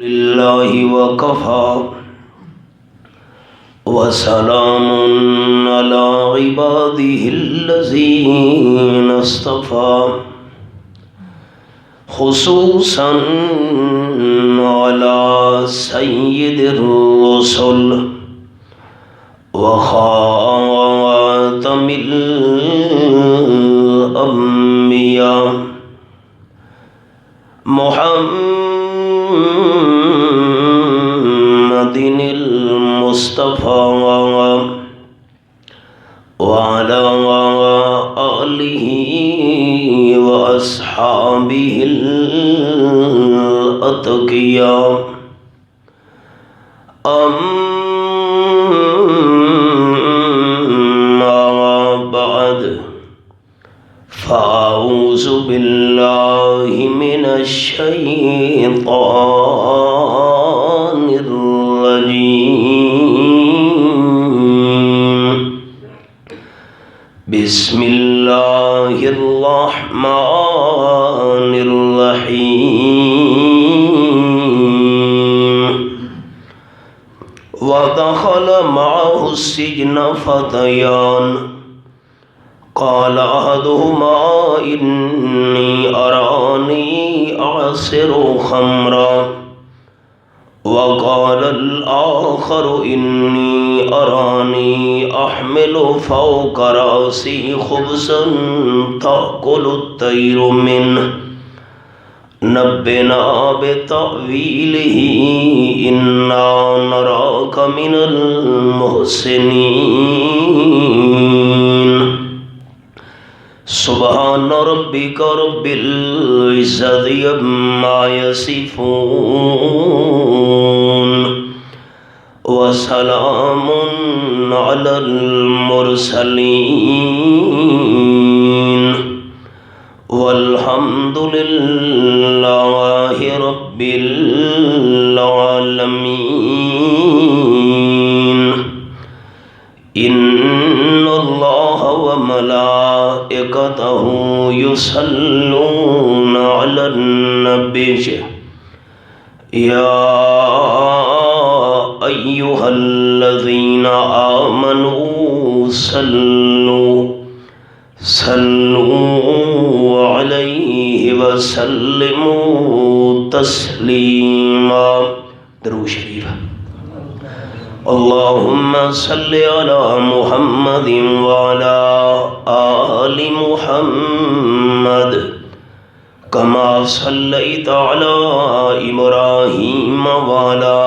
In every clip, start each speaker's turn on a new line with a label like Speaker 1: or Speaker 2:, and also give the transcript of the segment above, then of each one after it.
Speaker 1: لله وكفى وسلام على عباده الذين اصطفى خصوصا على سيد الرسل وخاتم الأنبياء محمد المصطفى وعلى آله وأصحابه الأتقياء أما بعد فأعوذ بالله من الشيطان الرجيم بسم الله الرحمن الرحيم ودخل معه السجن فتيان قال أحدهما إني أراني أعصر خمرا وقال الآخر إني أراني أحمل فوق رأسي خبزا تأكل الطير منه نبئنا بتأويله إنا نراك من المحسنين سبحان ربك رب العزة عما يصفون وسلام على المرسلين والحمد لله رب العالمين إن الله وملائكته يصلون على النبي يا أيها الذين آمنوا صلوا عليه وسلموا تسليما درود شریف اللهم صل على محمد وعلى آل محمد كما صليت على إبراهيم وعلى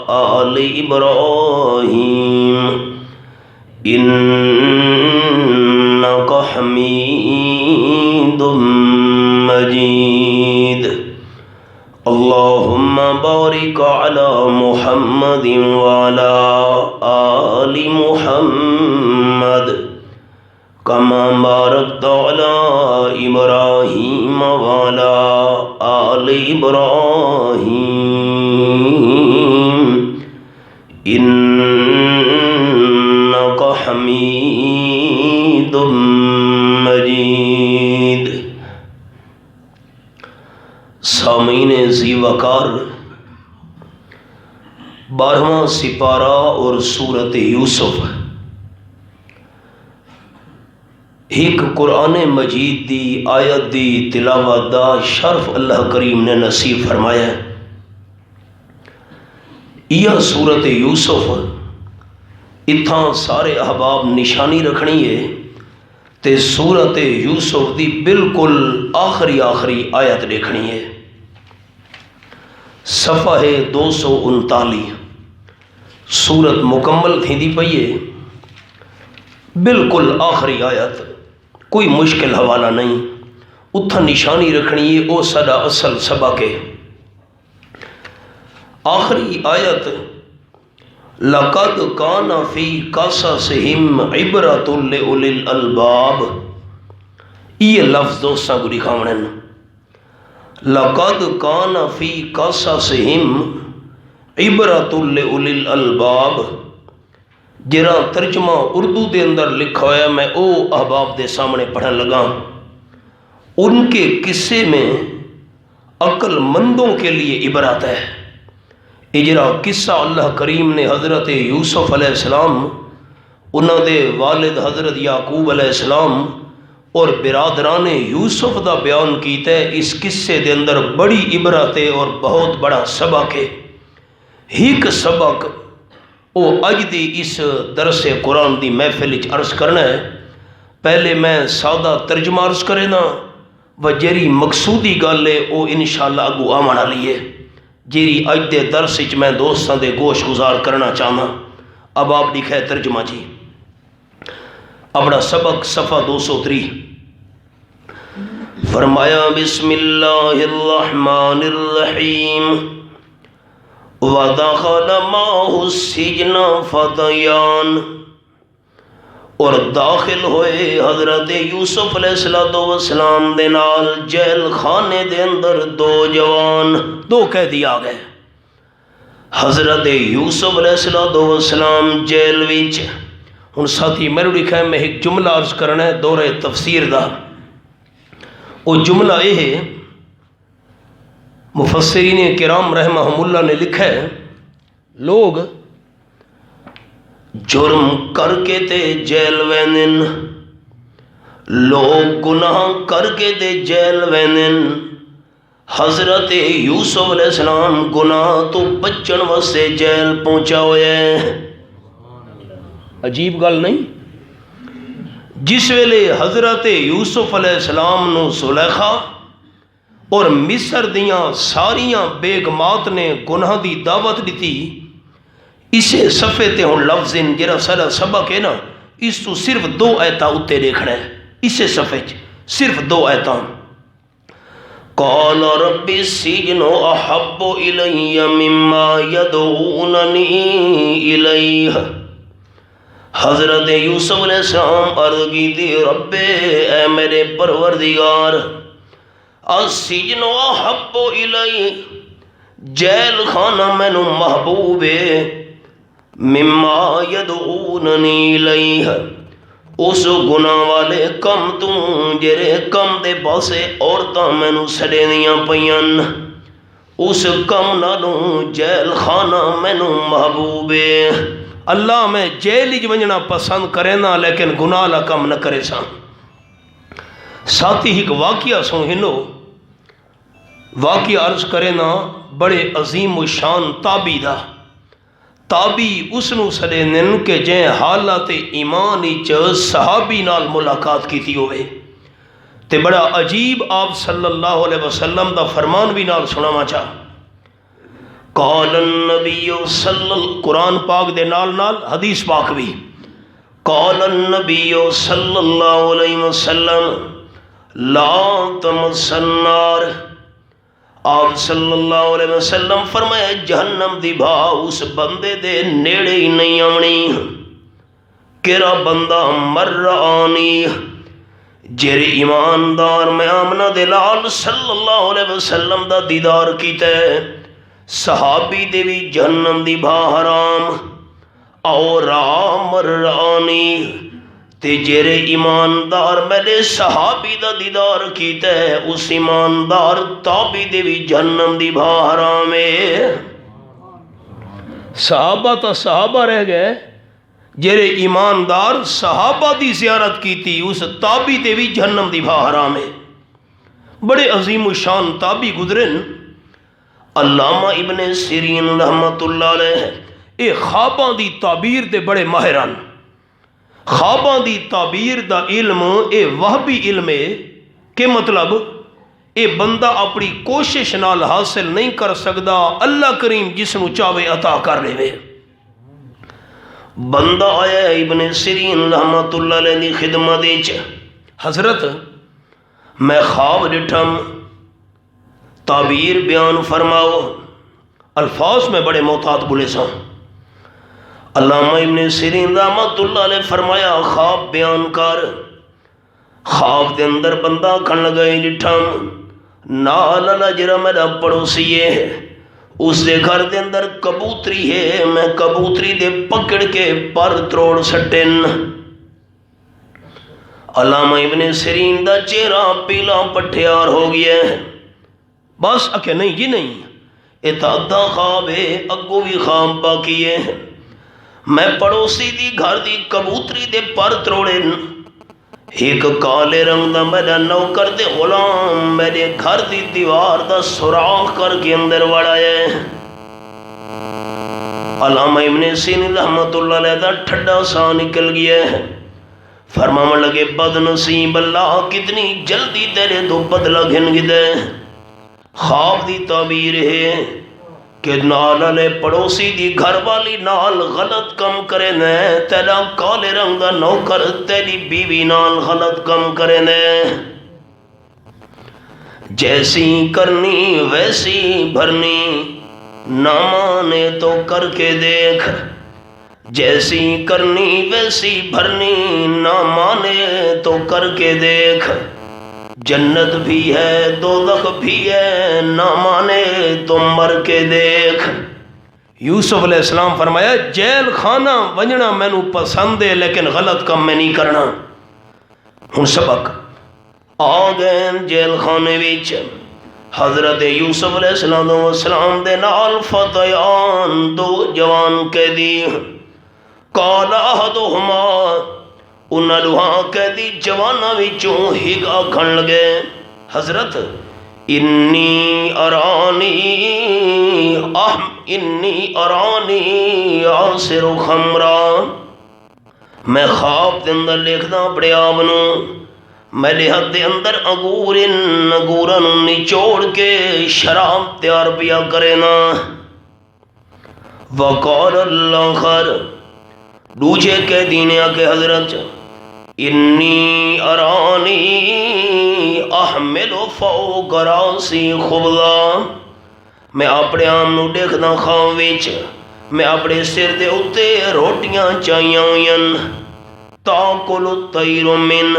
Speaker 1: آل إبراهيم إنك حميد مجيد اللهم بارك على محمد وعلى آل محمد كما باركت على إبراهيم وعلى آل إبراهيم إنك حميد مجيد سامعین ذی وقار 12واں سپارہ اور سورت یوسف ایک قرآن مجید دی آیت دی تلاوت دا شرف اللہ کریم نے نصیب فرمایا ہے۔ یہ سورت یوسف اتھاں سارے احباب نشانی رکھنی ہے تے سورت یوسف دی بالکل آخری آیت دیکھنی ہے۔ صفحہ 239 سورت مکمل تھی دی پئیے، بالکل آخری آیت، کوئی مشکل حوالہ نہیں، اتھا نشانی رکھنی ہے، او سدا اصل سبق ہے۔ آخری آیت لَقَدْ كَانَ فِي قَصَصِهِمْ عِبْرَةٌ لِأُولِي الْأَلْبَابِ، یہ لفظ دوستاں کو دکھاونے ہیں۔ لَقَدْ كَانَ فِي قَصَصِهِمْ عِبْرَةٌ لِأُولِي الْأَلْبَابِ، جرا ترجمہ اردو دے اندر لکھا ہے، میں او احباب دے سامنے پڑھن لگا۔ ان کے قصے میں عقل مندوں کے لیے عبرت ہے۔ یہ جڑا قصہ اللہ کریم نے حضرت یوسف علیہ السلام انہوں دے والد حضرت یعقوب علیہ السلام اور برادران یوسف دا بیان کیتا ہے، اس قصے دے اندر بڑی عبرت ہے اور بہت بڑا سبق ہے۔ ایک سبق وہ اج دی اس درس قرآن دی محفل عرض کرنا ہے۔ پہلے میں سادہ ترجمہ عرض کرے نا و جیری مقصودی گل ہے وہ انشاءاللہ اگو آمن والی ہے، جیری اج دے درس وچ میں دوستاں دے گوش گزار کرنا چاہنا۔ اب آپ لکھا ہے ترجمہ جی، اپنا سبق صفحہ 203۔ فرمایا بسم اللہ الرحمن الرحیم وَدَخَلَ مَعَهُ السِّجْنَ فَتَيَانِ، اور داخل ہوئے حضرت یوسف علیہ السلام دے نال جیل خانے دے اندر دو جوان، دو قیدی آ گئے۔ حضرت یوسف علیہ السلام جیل وچ، ہن ساتھی میرے لکھا ہے میں ایک جملہ عرض کرنا ہے دورہ تفسیر دا۔ وہ جملہ یہ ہے، مفسرین کرام رحمہم اللہ نے لکھا ہے، لوگ جرم کر کے تے جیل وینن، لوگ گناہ کر کے تے جیل وینن، حضرت یوسف علیہ السلام گناہ تو بچن واسطے جیل پہنچا ہوئے ہیں۔ عجیب گل نہیں؟ جس ویلے حضرت یوسف علیہ السلام نو زلیخا اور مصر دیاں ساریاں بیگمات نے گناہ دی دعوت دیتی، اسے صفحے تے ہن لفظ جرا سارا سبق ہے نا، اس تو صرف دو آیتاں اتے دیکھنا ہے، اسے صفحے صرف دو آیتاں۔ قال رب السجن احب الی مما یدعوننی الیہ، حضرت یوسف علیہ السلام عرض کی تھی، رب اے میرے پروردگار، السجن احب الی، جیل خانہ مینو محبوب ہے، مما یدعوننی الیہ، اس گناہ والے کم تو جرے کم دے پاسے عورتاں مینو سڑے دیاں پیان، اس کم نالوں جیل خانہ مینو محبوب ہے۔ اللہ میں جیل ہی ونجنا پسند کرے نا، لیکن گناہ لا کم نہ کرے سا۔ ساتھی ایک واقعہ سنو، واقعہ عرض کرے نا بڑے عظیم و شان تابی دا۔ تابی اس نو سڑے نن کہ جیں حالات ایمانی چ صحابی نال ملاقات کی تھی ہوئے، تے بڑا عجیب آپ صلی اللہ علیہ وسلم دا فرمان بھی نال سناوا چاہ۔ قال النبی قرآن پاک دے نال نال حدیث پاک بھی، قال النبی صلی اللہ علیہ وسلم لا تمس النار، آپ صلی اللہ علیہ وسلم فرمایا جہنم دی بھا اس بندے دے نیڑے ہی نہیں آنی، کیڑا بندہ مر آنی، جیرے ایماندار میں آمنہ دلال صلی اللہ علیہ وسلم دا دیدار کیتا ہے، صحابی دے بھی جہنم دی بھا حرام، اور مر آنی، تے جیرے ایماندار میرے صحابی دا دیدار کیتا ہے، اس ایماندار تابی دے بھی جہنم دی بھا حرام ہے۔ صحابہ تا صحابہ رہ گئے، جیرے ایماندار صحابہ دی زیارت کیتی، اس تابی دے بھی جہنم دی بھا حرام ہے۔ بڑے عظیم و شان تابی گزرن۔ علامہ ابن سیرین رحمت اللہ علیہ اے خواباں دی تعبیر دے بڑے ماہران۔ خواباں دی تعبیر دا علم اے وہبی علم ہے کہ مطلب اے بندہ اپنی کوشش نال حاصل نہیں کر سکدا، اللہ کریم جس نو چاہے عطا کر لے۔ بندہ آیا ابن سیرین رحمت اللہ علیہ دی خدمت وچ، حضرت میں خواب ڈٹھم، تعبیر بیان فرماؤ۔ الفاظ میں بڑے محتاط بولے سا۔ علامہ ابن سیرین رحمت اللہ علیہ فرمایا خواب بیان کر۔ خواب دے اندر بندہ کھن لگا ڈٹھم، نال جرا میرا پڑوسی ہے، اس دے گھر دے اندر کبوتری ہے، میں کبوتری دے پکڑ کے پر تروڑ سٹن۔ علامہ ابن سیرین دا چہرہ پیلا پٹھیار ہو گیا ہے۔ بس اکھے نہیں جی نہیں، یہ تو ادھا خواب ہے، اگو بھی خواب باقی ہے۔ میں پڑوسی دی گھر دی کبوتری دے پر تروڑے، ایک کالے رنگ دا میرا نوکر تے غلام میرے گھر دی دیوار دا سوراخ کر کے اندر وڑا ہے۔ علامہ ابن سیرین رحمت اللہ علیہ دا ٹھڈا سا نکل گیا ہے، فرمانے لگے بد نصیب اللہ کتنی جلدی تیرے تو بدلہ گھن گدے۔ خواب دی تعبیر ہے کہ نال علیہ پڑوسی دی گھر والی نال غلط کم کرے نے، تیرا کالے رنگ دا نوکر تیری بیوی نال غلط کم کرے نے۔ جیسی کرنی ویسی بھرنی، نہ مانے تو کر کے دیکھ، جیسی کرنی ویسی بھرنی، نہ مانے تو کر کے دیکھ، جنت بھی ہے دوزخ بھی ہے، نہ مانے تو مر کے دیکھ۔ یوسف علیہ السلام فرمایا جیل خانہ ونجنا مینو پسند ہے لیکن غلط کم میں نہیں کرنا۔ ہن سبق آ گئے جیل خانے وچ، حضرت یوسف علیہ السلام دے نال فتیان دو جوان قیدی، قال احدہما، انہاں دوہاں قیدی جواناں وچوں ایک آکھن لگے حضرت انی ارانی عاصر خمرا، میں خواب دے اندر لکھدا اپنے آپ نوں میرے ہاتھ دے اندر انگوراں نچوڑ کے شراب تیار پیا کرے نا۔ وقال الاخر، دوجے قیدی نے آکے حضرت انی ارانی احمل فوق راسی خبزا، میں اپنے آم نو دیکھنا خواب وچ میں اپنے سر دے اتے روٹیاں چائیاں ہوئیں، تاکل الطیر من،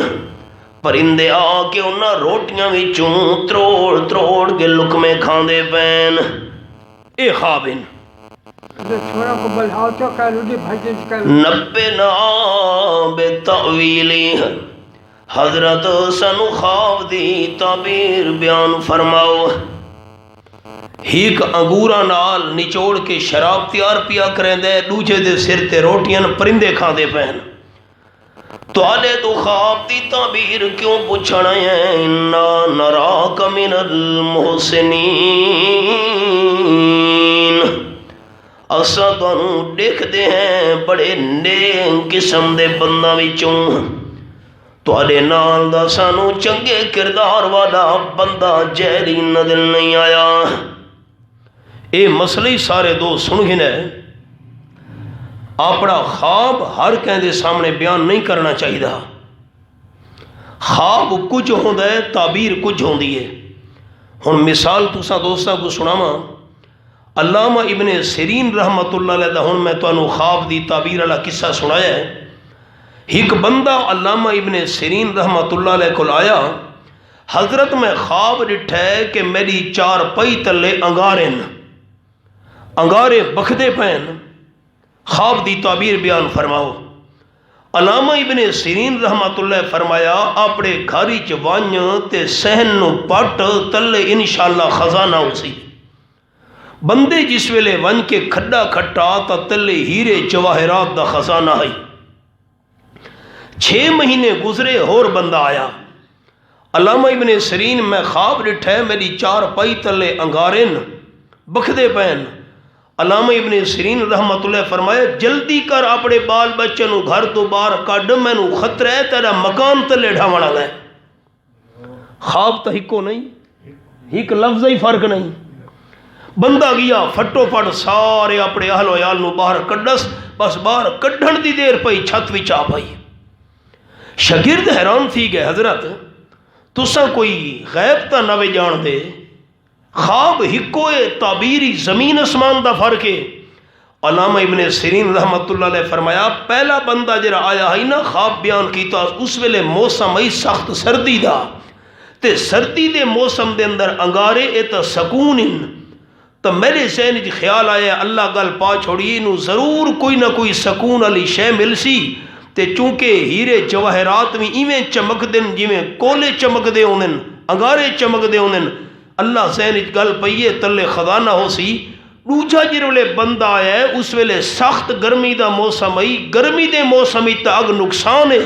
Speaker 1: پرندے آ کے انہاں روٹیاں وچوں تروڑ تروڑ کے لقمے کھاندے پین۔ اے خوابن نبنا بتاویلی، حضرت سنو خواب دی تعبیر بیان فرماؤ۔ ایک انگورا نال نچوڑ کے شراب تیار پیا کریں دے، دوجے دے سر تے روٹیاں پرندے کھا دے پہن۔ تو آلے تو خواب دی تعبیر کیوں پوچھنا ہے؟ انا نراک من المحسنین، اساں تانوں دیکھدے ہیں بڑے نیک قسم دے بنداں وچوں، تواڈے نال دا سانوں چنگے کردار والا بندہ جہری نظر نہیں آیا۔ اے مسئلے سارے دو سن گئے، اپنا خواب ہر کہندے سامنے بیان نہیں کرنا چاہیے۔ خواب کچھ ہوندا ہے، تعبیر کچھ ہوندی ہے۔ ہن مثال تساں دوستاں کو سناواں، علامہ ابن سیرین رحمت اللہ علیہ دا ہن میں تانوں خواب دی تعبیر والا قصہ سنایا ہے۔ ایک بندہ علامہ ابن سیرین رحمت اللہ علیہ کول آیا، حضرت میں خواب ڈٹھا ہے کہ میری چار پئی تلے انگارے بکھدے پین، خواب دی تعبیر بیان فرماؤ۔ علامہ ابن سیرین رحمت اللہ فرمایا اپنے گھاری چ ونج تے سہن نو پٹ تلے انشاءاللہ خزانہ اسی۔ بندے جس ویلے ون کے کھڈا کھٹا تا تلے ہیرے جواہرات دا خزانہ ہے۔ 6 مہینے گزرے، اور بندہ آیا، علامہ ابن سیرین میں خواب ڈٹھا ہے میری چار پئی تلے انگارن بکھدے پین۔ علامہ ابن سیرین رحمت اللہ فرمایا جلدی کر اپنے بال بچے نو گھر تو باہر کڈ، مینوں خطرہ ہے تیرا مکان تلے ڈھاوݨ والا ہے۔ خواب تو ہکو نہیں، ایک لفظ ہی فرق نہیں۔ بندہ گیا فٹو فٹ سارے اپنے اہل و عیال نو باہر کڈس، بس باہر کڈھن دی دیر پئی چھت وچ آ پئی۔ شاگرد حیران تھی گئے حضرت تساں کوئی غیب تا نہ جان دے، خواب ہکوئے، تعبیری زمین اسمان دا فرق ہے۔ علامہ ابن سیرین رحمت اللہ علیہ فرمایا پہلا بندہ جرا آیا ہے نا خواب بیان کیتا، اس ویلے موسم ہی سخت سردی دا، تے سردی دے موسم دے اندر انگارے اے تا سکون ان، تو میرے ذہن وچ خیال آیا اللہ گل پا چھوڑی نو ضرور کوئی نہ کوئی سکون والی شے مل سی، تے چونکہ ہیرے جواہرات بھی ایویں چمک دن جویں کولے چمک دے ہونن، انگارے چمک دے ہونن، اللہ ذہن وچ گل پئی ہے تلے خزانہ ہو سی دوجا جس ویلے بندہ آیا ہے اس ویلے سخت گرمی دا موسم آئی گرمی دے موسم ہی تا اگ نقصان ہے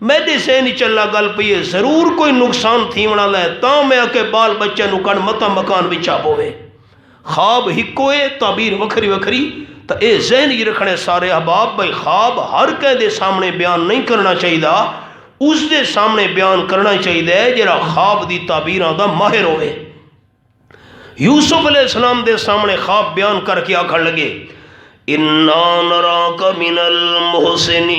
Speaker 1: میرے ذہن وچ اللہ گل پئی ہے ضرور کوئی نقصان تھی ونا لے تاں میں آ کے بال بچے نو کن متا مکان وچا پوے خواب ہکو ہے تعبیر وکھری وکھری تو اے ذہن ہی رکھنے سارے احباب بھائی خواب ہر کہہ دے سامنے بیان نہیں کرنا چاہیے اس دے سامنے بیان کرنا چاہیے جڑا خواب دی تعبیراں دا ماہر ہوئے یوسف علیہ السلام دے سامنے خواب بیان کر کے آکھن لگے اِنَّا نَرَاكَ مِنَ الْمُحْسِنِينَ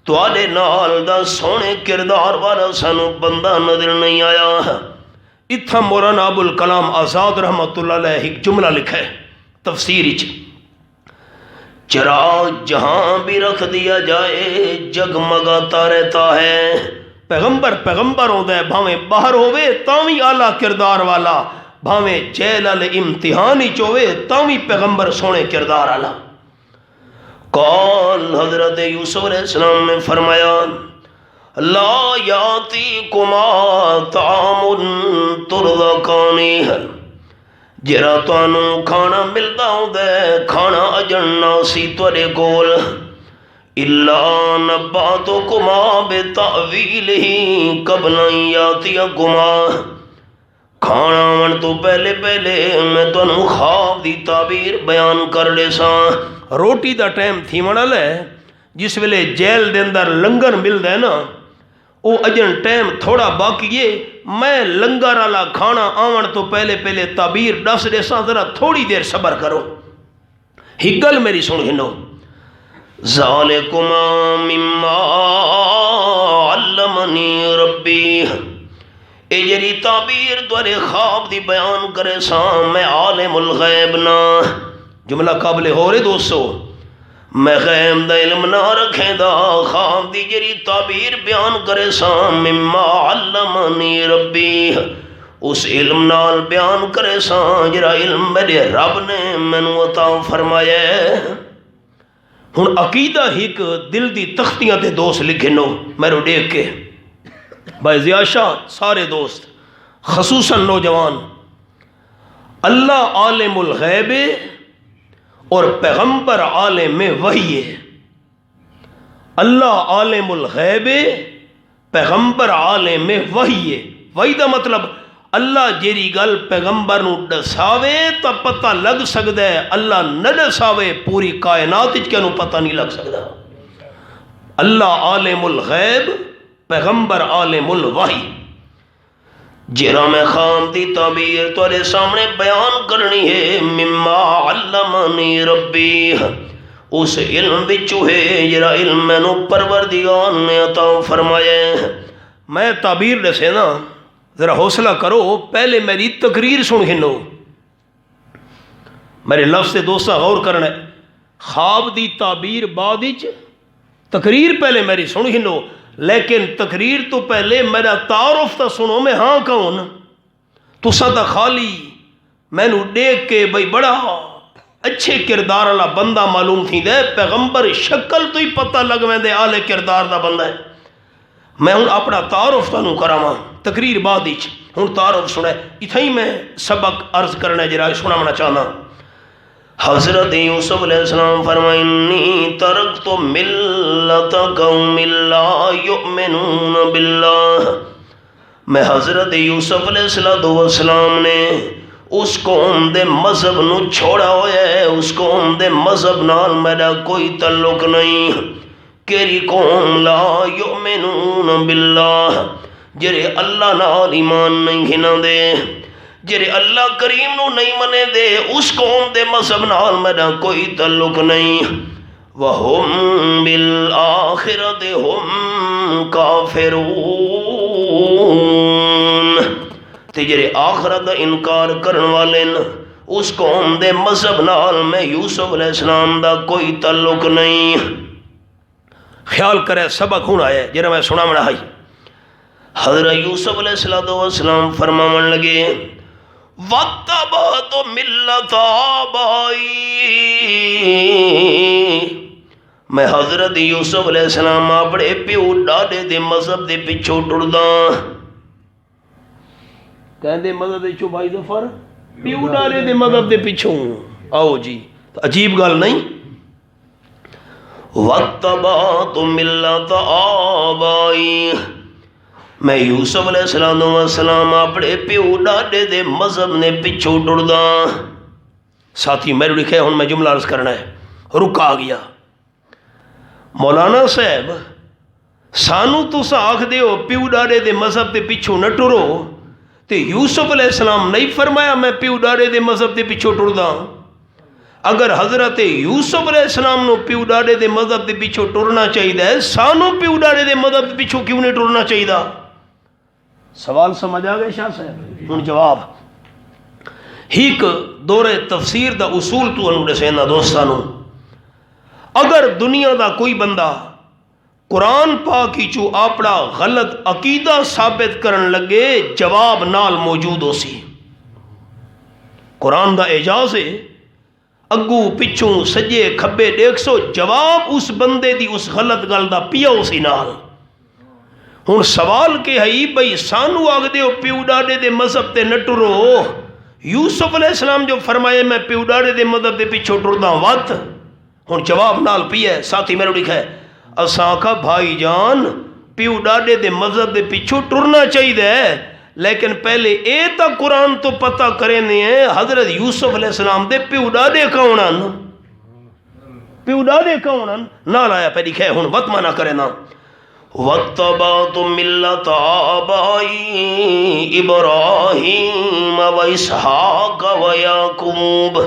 Speaker 1: تواڈے نال دا سونے کردار والا سانو بندہ نظر نہیں آیا اتھا مولانا ابو الکلام آزاد رحمۃ اللہ علیہ ایک جملہ لکھا ہے تفسیر وچ چراغ جہاں بھی رکھ دیا جائے جگمگاتا رہتا ہے پیغمبر ہوتا ہے بھاویں باہر ہوئے تاوی اعلیٰ کردار والا بھاویں جیل والے امتحان ہی چوے تاوی پیغمبر سونے کردار والا قال حضرت یوسف علیہ السلام نے فرمایا لا یاتیکما طعام ترزقانہ جرا تانوں کھانا ملدا ہوندا ہے کھانا اجڑنا سی تواڈے کول الا نباتکما بتاویلہ قبل ان یاتیکما کھانا آن تو پہلے میں تانوں خواب دی تعبیر بیان کر دے ساں روٹی دا ٹائم تھی ونا لے جس ویلے جیل دے اندر لنگر ملدا ہے نا او اجن ٹائم تھوڑا باقی ہے میں لنگر والا کھانا آون تو پہلے تعبیر دس دے ساں ذرا تھوڑی دیر صبر کرو ہی گل میری سن ہنو ذالکما مما علمنی ربی اے جری تعبیر دوارے خواب دی بیان کرے ساں میں عالم الغیب نا جملہ قابل ہو رہے دوستو میں غیب دا علم نہ رکھیں دا خواب دی جری تعبیر بیان کرے ساں مما علمنی ربی اس علم نال بیان کرے ساں جرا علم میرے رب نے مینوں عطا فرمایا ہے ہن عقیدہ ہک دل دی تختیاں تے دوست لکھے نو میرے دیکھ کے بھائی ضیاء شاہ سارے دوست خصوصاً نوجوان اللہ عالم الغیب اور پیغمبر عالم وحی ہے اللہ عالم الغیب پیغمبر عالم وحی ہے وحی دا مطلب اللہ جیری گل پیغمبر نو دساوے تا پتہ لگ سکتا ہے اللہ نہ دساوے پوری کائنات کیا نو پتہ نہیں لگ سکتا اللہ عالم الغیب پیغمبر عالم الوحی جرا میں خام دی تعبیر تورے سامنے بیان کرنی ہے مما علمنی ربی اس علم بچو ہے جرا علم میں نو پروردگار نے عطا فرمائے میں تعبیر دسے نا ذرا حوصلہ کرو پہلے میری تقریر سن ہنو میرے لفظ سے دوستہ غور کرنا ہے خواب دی تعبیر بعد تقریر پہلے میری سن ہنو لیکن تقریر تو پہلے میرا تعارف تا سنو میں ہاں کون تسا تا خالی میں نو دیکھ کے بھئی بڑا اچھے کردار والا بندہ معلوم تھی دے پیغمبر شکل تو ہی پتہ لگ میں دے آلے کردار دا بندہ ہے میں ہوں اپنا تعارف تانوں کراواں تقریر بعد ہوں تعارف سنے اتھائی میں سبق عرض کرنے جرا سنانا چاہنا حضرت یوسف علیہ السلام فرمائنی ترکت ملت قوم لا یؤمنون باللہ میں حضرت یوسف علیہ السلام نے اس قوم دے مذہب نو چھوڑا ہویا ہے اس قوم دے مذہب نال میرا کوئی تعلق نہیں کیری قوم لا یؤمنون باللہ جرے اللہ نال ایمان نہیں گھنا دے جرے اللہ کریم نو نہیں منے دے اس قوم دے مذہب نال میرا کوئی تعلق نہیں وَهُمْ بِالْآخِرَةِ هُمْ كَافِرُونَ تے جرے آخرت انکار کرن والے اس قوم دے مذہب نال میں یوسف علیہ السلام دا کوئی تعلق نہیں خیال کرے سبق ہون آئے جرے میں سنا مڑا ہائی حضرت یوسف علیہ السلام فرماون لگے وَاتَّبَعْتُ مِلَّةَ آبَائِي میں حضرت یوسف علیہ السلام اپنے پیو ڈاڈے دے مذہب دے پچھو ٹردا کہندے مذہب پچھوں بھائی ظفر پیو ڈارے دے مذہب دے پچھوں آؤ جی عجیب گل نہیں وَاتَّبَعْتُ مِلَّةَ آبَائِي میں یوسف علیہ السلام اپنے پیو ڈاڈے دے مذہب نے پچھوں ٹردا ساتھی میرے لکھے ہوں میں جملہ عرض کرنا ہے رک آ گیا مولانا صاحب سانو تسا آکھ دیو پیو ڈاڈے دے مذہب دے پچھوں نہ ٹرو تے یوسف علیہ السلام نہیں فرمایا میں پیو ڈاڈے دے مذہب دے پچھوں ٹردا اگر حضرت یوسف علیہ السلام نو پیو ڈاڈے دے مذہب دے پچھوں ٹرنا چاہیے سانو پیو ڈاڈے دے مذہب دے پچھوں کیوں نہیں ٹرنا چاہیے سوال سمجھ آ گئے شاہ صاحب ہن جواب ہیک دور تفسیر دا اصول تو انہوں نے سینا دوستانو اگر دنیا دا کوئی بندہ قرآن پاک ہی چو اپنا غلط عقیدہ ثابت کرن لگے جواب نال موجود ہو سی قرآن دا اعجاز ہے اگو پچھوں سجے کھبے دیکھ سو جواب اس بندے دی اس غلط گل دا پیا ہو سی نال ہن سوال کہ ہے بھئی سانو آگ دے پیو ڈاڈے دے مذہب تے نٹرو یوسف علیہ السلام جو فرمائے میں پیو ڈاڈے دے مذہب دے پچھوں ٹردا وات ہن جواب نال پیا ہے ساتھی میرے لکھا ہے اساں کا بھائی جان پیو ڈاڈے دے مذہب دے پچھوں ٹرنا چاہیے لیکن پہلے اے تا قرآن تو پتہ کریں ہیں حضرت یوسف علیہ السلام دے پیو ڈاڈے کونن پیو ڈاڈے کونن نال آیا پہ لکھا ہے ہن وط منع کرے نا وَاتَّبَعْتُ مِلَّةَ آبَائِي إِبْرَاهِيمَ وَإِسْحَاقَ وَيَعْقُوبَ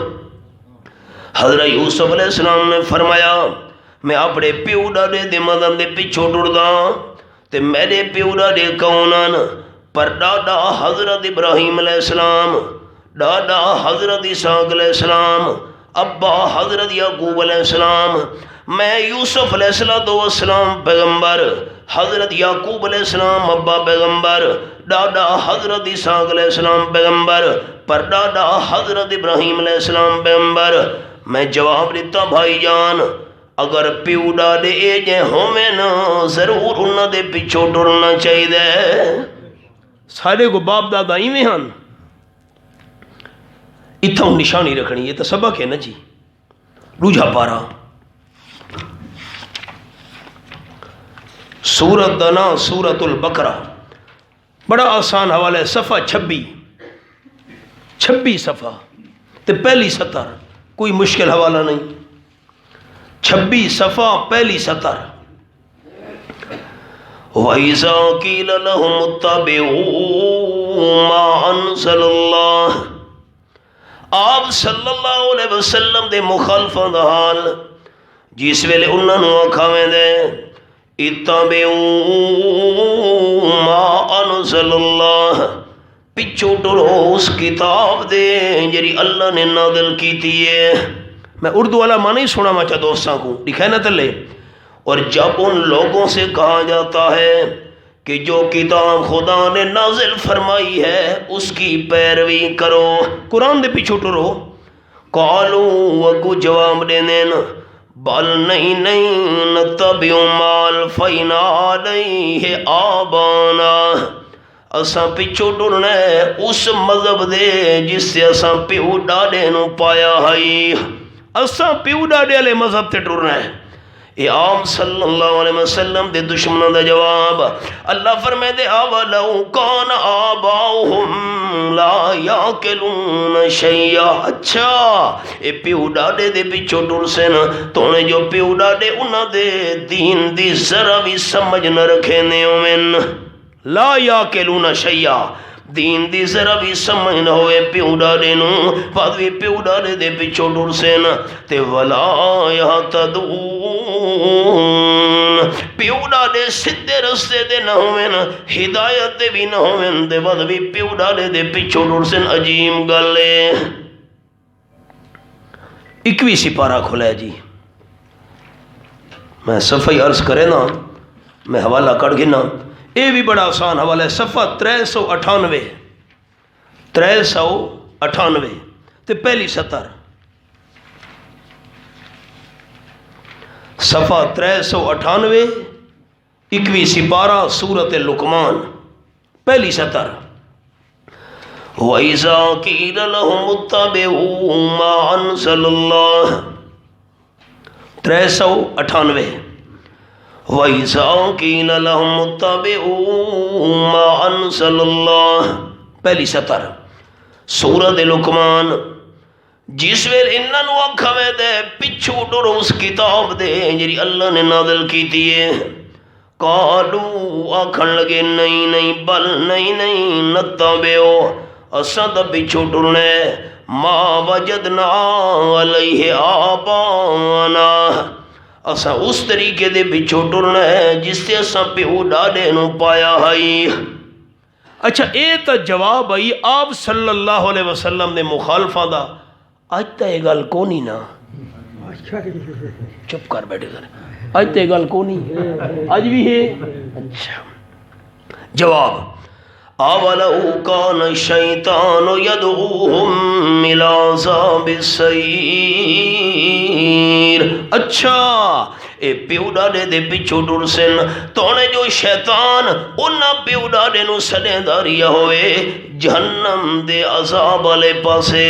Speaker 1: حضرت یوسف علیہ السلام نے فرمایا میں اپنے پیو ڈاڈے دے مذہب دے پچھوں ٹردا تے میرے پیو ڈاڈے کونن پر ڈاڈا حضرت ابراہیم علیہ السلام ڈاڈا حضرت اسحاق علیہ السلام ابا حضرت یعقوب علیہ السلام میں یوسف علیہ السلام پیغمبر حضرت یعقوب علیہ السلام ابا پیغمبر ڈاڈا حضرت اسحاق علیہ السلام پیغمبر پر ڈاڈا حضرت ابراہیم علیہ السلام پیغمبر میں جواب دیتا بھائی جان اگر پیو ڈاڈے اے جے ہومیں نا ضرور انہاں دے پچھوں ٹرنا چاہیے سارے کو باپ دادا ہی میں ہن اتھا نشانی رکھنی یہ تو سبق ہے نا جی روجہ پارا سورت دنا سورت البقرہ بڑا آسان حوالہ صفحہ 26 صفحہ تے پہلی سطر کوئی مشکل حوالہ نہیں 26 صفحہ پہلی سطر وَإِذَا قِيلَ لَهُمُ اتَّبِعُوا مَا أَنزَلَ اللَّهُ آپ صلی اللہ علیہ وسلم دے مخالفہ دا حال جس ویلے انہاں نو آکھاویں دے اتَّبِعُوا مَا أَنزَلَ اللَّهُ پچھو ٹرو اس کتاب دے جری اللہ نے نازل کیتی ہے میں اردو والا معنی سنا مچا دوستاں کو لکھا ہے نا تلے اور جب ان لوگوں سے کہا جاتا ہے کہ جو کتاب خدا نے نازل فرمائی ہے اس کی پیروی کرو قرآن دے پیچھو ٹرو قالو وگو جواب دینے بل نہیں نتبع مال فینا علیہ آبانا اساں پیچھو ٹرنا ہے اس مذہب دے جس سے اساں پیو ڈاڈے نو پایا ہے اساں پیو ڈاڈے والے مذہب تے ٹرنا ہے یہ عام صلی اللہ علیہ وسلم دے دشمنوں دا جواب اللہ فرمائے دے اولو کان آباؤہم لا یاکلون شیئا اچھا اے پیو ڈاڈے دے پیچھو ٹر سے نا تو نے جو پیو ڈاڈے انہاں دے دین دی ذرا بھی سمجھ نہ رکھے نیومن لا یاکلون شیئا دین دی ذرا بھی سمجھ نہ ہوئے پیو ڈاڈے نو پادوی پیو ڈاڈے دے پیچھو ٹر سے نا تے ولا یہتدون پیو ڈاڈے سدھے رستے دے نہ ہوئے نا ہدایت دے بھی نہ ہوئے دے پادوی پیو ڈاڈے دے پیچھو ٹر سے عجیم گلے 21 سپارہ کھولا ہے جی میں صفحہ عرض کرے نا میں حوالہ کر گنا یہ بھی بڑا آسان حوالہ ہے صفحہ 398 تے پہلی سطر صفحہ 398 21 سپارہ سورت لقمان پہلی سطر وَإِذَا قِيلَ لَهُمُ اتَّبِعُوا مَا أَنزَلَ اللَّهُ 398 وَإِذَا قِيلَ لَهُمُ اتَّبِعُوا مَا أَنزَلَ اللَّهُ پہلی سطر سورۃ لقمان جس ویل انہاں نو آکھاوے دے پچھو ڈرو اس کتاب دے جڑی اللہ نے نازل کیتی ہے قالو آکھن لگے نہیں بل نہیں نتبعو اساں تا پچھو ٹرنے ما وجدنا علیہ آبانا اساں اس طریقے دے پچھو ٹرنا ہے جس سے اساں پیو ڈاڈے نو پایا ہے۔ اچھا اے تا جواب آئی آپ صلی اللہ علیہ وسلم نے مخالفہ دا اج تا یہ گل کونی نا چپ کر بیٹھے سر اج تا یہ گل کونی اج بھی ہے۔ اچھا جواب اولو کان الشیطان یدعوہم الی عذاب السعیر اچھا اے پیو ڈاڈے دے پچھو ڈر سن تونے جو شیطان انہاں پیو ڈاڈے نو سنے داریا ہوئے جہنم دے عذاب والے پاسے۔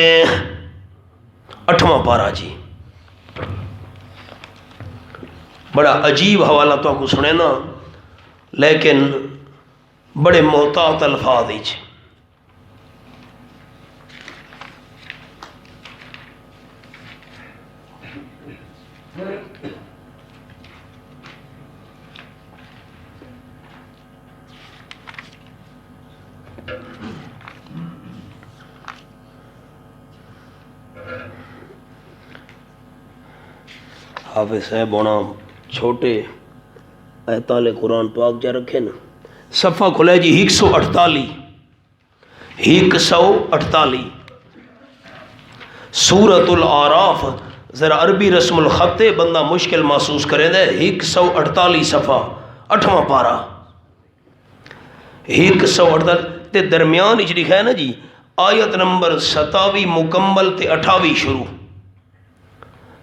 Speaker 1: 8واں پارہ جی بڑا عجیب حوالہ تو آپ کو سنے نا لیکن بڑے محتاط الفاظ ہی حافظ صاحب ہونا چھوٹے ایتال قرآن پاک جا رکھے نا صفحہ کھلے جی 148 سورۃ الاعراف ذرا عربی رسم الخط بندہ مشکل محسوس کرے دے 148 صفحہ 8واں پارہ 148 تے درمیان اچھ لکھا ہے نا جی آیت نمبر 27 مکمل تے 28 شروع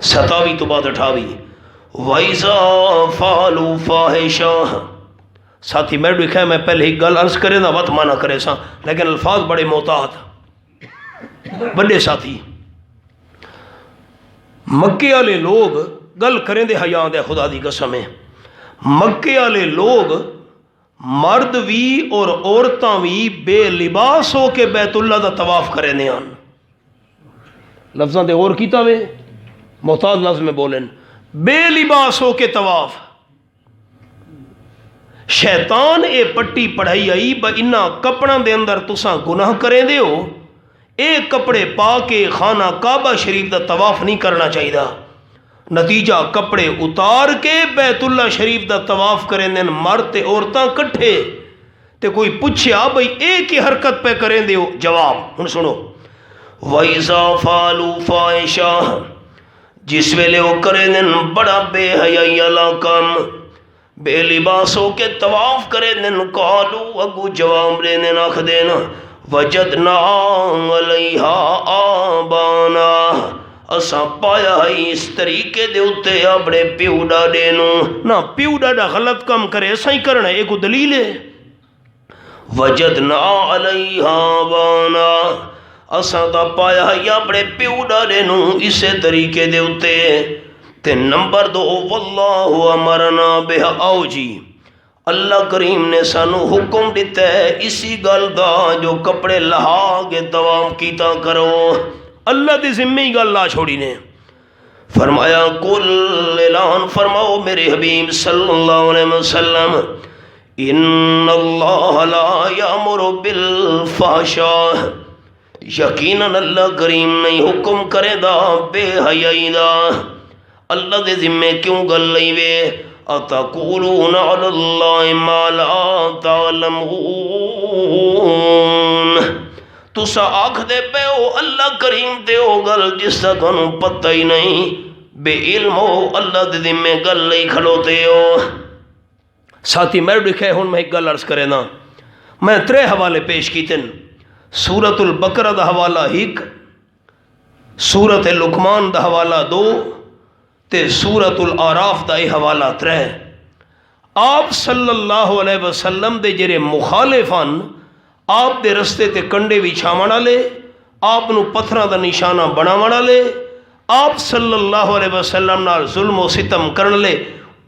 Speaker 1: 27 تو بعد 28 وَإِذَا فَعَلُوا فَاحِشَةً ساتھی میں لکھا ہے میں پہلے ہی گل عرض کرے نا وقت مانا کرے سا لیکن الفاظ بڑے محتاط بڑے ساتھی مکے والے لوگ گل کریں دے حیاں دے خدا دی قسم ہے مکے والے لوگ مرد بھی اور عورتاں بھی بے لباس ہو کے بیت اللہ دا طواف کرے نیان لفظاں دے اور کیتا وے محتاط لفظ میں بولیں بے لباس ہو کے طواف شیطان اے پٹی پڑھائی آئی با انہاں کپڑاں دے اندر تساں گناہ کریں دے ہو اے کپڑے پا کے خانہ کعبہ شریف دا طواف نہیں کرنا چاہیے نتیجہ کپڑے اتار کے بیت اللہ شریف دا طواف کریں دے مرد تے عورتاں کٹھے تے کوئی پوچھیا بھئی ایک ہی حرکت پہ کریں دے ہو جواب ہن سنو وَإِذَا فَعَلُوا فَاحِشَةً جس ویلے وہ کریں دن بڑا بے حیائی اللہ کم بے لباس ہو کے طواف کریں دن قالو اگو جواب دے دن آخ دینا وجدنا علیہا آبانا اساں پایا ہے اس طریقے دے اتے اپنے پیو ڈاڈے نو نا پیو ڈاڈا غلط کم کرے ایسا ہی کرنا ایک دلیل ہے وجدنا علیہا آبانا اساں تا پایا ہے اپنے پیو ڈاڈے نو اسے طریقے دے اتے تے نمبر 2 واللہ امرنا بہا آؤ جی اللہ کریم نے سانو حکم دیتا ہے اسی گل دا جو کپڑے لہا کے دوام کیتا کرو اللہ دی ذمہ ہی گل لا چھوڑی نے فرمایا کل اعلان فرماؤ میرے حبیب صلی اللہ علیہ وسلم ان اللہ لا یامر بالفحشاء یقیناً اللہ کریم نہیں حکم کرے دا بے حیائی دا اللہ دے ذمہ کیوں گل لئی وے اتقولون علی اللہ ما لا تعلمون تسا آکھ دے پے ہو اللہ کریم دے ہو گل جس دا تنوں پتہ ہی نہیں بے علم ہو اللہ دے ذمہ گل لئی کھلوتے ہو ساتھی میں لکھے ہوں میں ایک گل عرض کرے نا میں 3 حوالے پیش کیتن سورۃ البقرہ دا حوالہ 1 سورۃ لقمان دا حوالہ 2 تے سورۃ الاعراف دا حوالہ 3 آپ صلی اللہ علیہ وسلم دے جرے مخالفان آپ دے رستے تے کنڈے وچھاون والے، آپ نو پتھراں دا نشانہ بناون والے، آپ صلی اللہ علیہ وسلم نال ظلم و ستم کرن لے،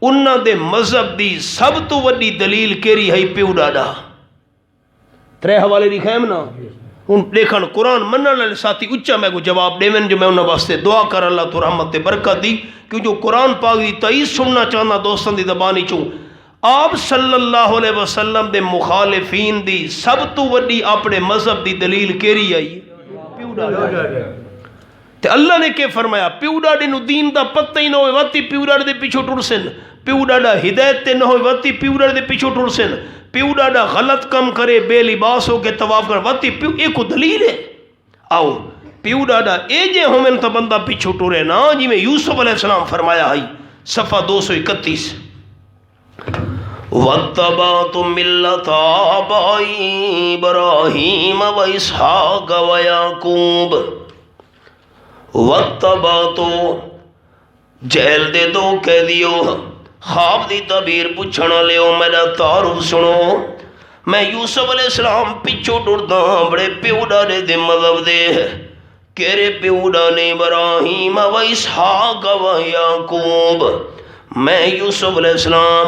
Speaker 1: انہاں دے مذہب دی سب تو وڈی دلیل کیری ہے پیو ڈاڈا۔ ترے حوالے لکھائیں نا، ہن دیکھن قرآن منن والے ساتھی اچا میں کو جواب دیون جو میں انہاں واسطے دعا کر اللہ تو رحمت تے برکت دی، کیوں جو قرآن پاک دی تائید سننا چاہنا دوستان دی زبانی چوں، آپ صلی اللہ علیہ وسلم دے مخالفین دی سب تو وڈی اپنے مذہب دی دلیل کیری آئی پیو ڈاڈا۔ تے اللہ نے کہ فرمایا پیو ڈاڈے نو دین دا پتہ ہی نہ ہوئے واتی پیو ڈاڈے دے پیچھو ٹر سن، پیو ڈاڈا ہدایت تے نہ ہوئے واتی پیو ڈاڈے دے پیچھو ٹر سن، پیو ڈاڈا غلط کم کرے بے لباس ہو کے طواف کر واتی پیو ایک کو دلیل ہے۔ آؤ پیو ڈاڈا اے جے ہومن تا بندہ پیچھو ٹرے نا، جی میں یوسف علیہ السلام فرمایا ہے صفحہ 231 وَاتَّبَعْتُ مِلَّةَ آبَائِي إِبْرَاهِيمَ وَإِسْحَاقَ وَيَعْقُوبَ وَاتَّبَعْتُ جیل دے دو قیدیو خواب دی تعبیر پوچھنا لیو میرا تعارف سنو، میں یوسف علیہ السلام پیچھو ٹردا بڑے پیو ڈاڈے دے مذہب دے، کیرے پیو ڈاڈے ابراہیم و اسحاق و یعقوب، میں یوسف علیہ السلام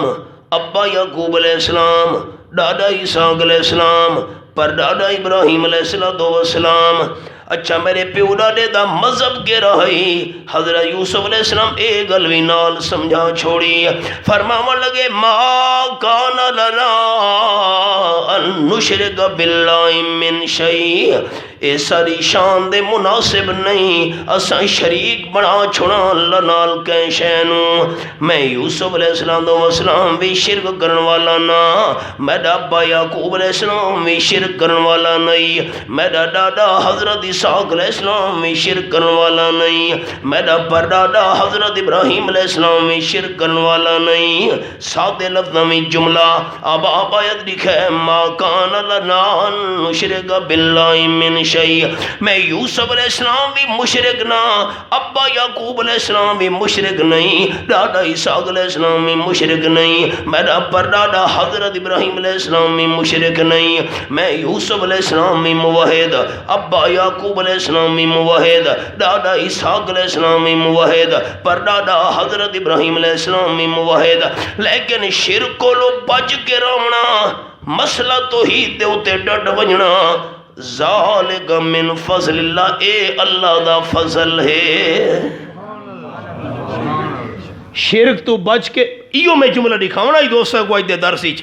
Speaker 1: ابا یعقوب علیہ السلام ڈاڈا اسحاق علیہ السلام پر ڈاڈا ابراہیم علیہ السلام۔ اچھا میرے پیو ڈاڈے دا مذہب کے رہی، حضرت یوسف علیہ السلام ایک گلوی نال سمجھا چھوڑی، فرماون لگے ما کان لنا ان نشرک باللہ من شیء، اے ساری شان دے مناسب نہیں اساں شریک بنا چھوڑا اللہ نال کہیں شینو۔ میں یوسف علیہ السلام بھی شرک کرن والا نا، میرا ابا یعقوب علیہ السلام بھی شرک کرن والا نہیں، میرا ڈاڈا حضرت اسحاق علیہ السلام بھی شرک کرن والا نہیں، میرا پردادا حضرت ابراہیم علیہ السلام بھی شرک کرن والا نہیں۔ سادے لفظ میں جملہ اب آیت لکھے ما کان لنا نشرک باللہ من شیء، میں یوسف علیہ السلام بھی مشرک نہ، ابا یعقوب علیہ السلام بھی مشرک نہیں، ڈاڈا اسحاق علیہ السلام بھی مشرک نہیں، میرا پردادا حضرت ابراہیم علیہ السلام بھی مشرک نہیں، میں یوسف علیہ السلام بھی موحد، ابا یعقوب علیہ السلام بھی موحد، ڈاڈا اسحاق علیہ السلام بھی موحد، پردادا حضرت ابراہیم علیہ السلام بھی موحد، لیکن شرک کو لو بچ کے رہنا، مسئلہ توحید دے اتے ڈٹ وجنا، ذالک من فضل اللہ، اے اللہ دا فضل ہے۔ شرک تو بچ کے ایو میں جملہ دکھاؤنا ہی دوستہ کو آج دے درسی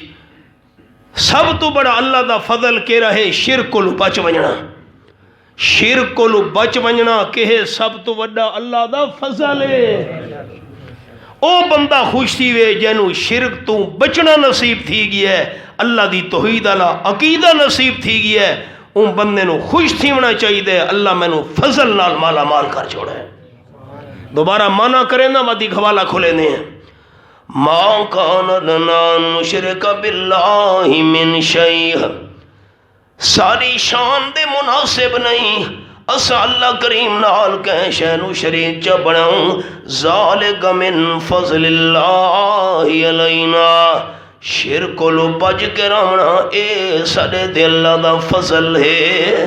Speaker 1: سب تو بڑا اللہ دا فضل کے رہے شرک کو لو بچ وجنا، شرک کو لو بچ وجنا کہ سب تو بڑا اللہ دا فضل ہے۔ او بندہ خوش تھی وے جنو شرک تو بچنا نصیب تھی گیا ہے، اللہ دی توحید اللہ عقیدہ نصیب تھی گیا ہے، ان بندے نو خوش تھی ہونا چاہیے دے اللہ میں نو فضل نال مالا مال کر چھوڑے۔ دوبارہ مانا کریں نا وادی حوالہ کھولے نے ما کان لنا نشرک باللہ من شیء، ساری شان دے مناسب نہیں اسا اللہ کریم نال کہیں شینو شریک چا بناؤں، ذالک من فضل اللہ علینا، شرک کو لو بج کے رہنا اے سڑے دے اللہ دا فضل ہے۔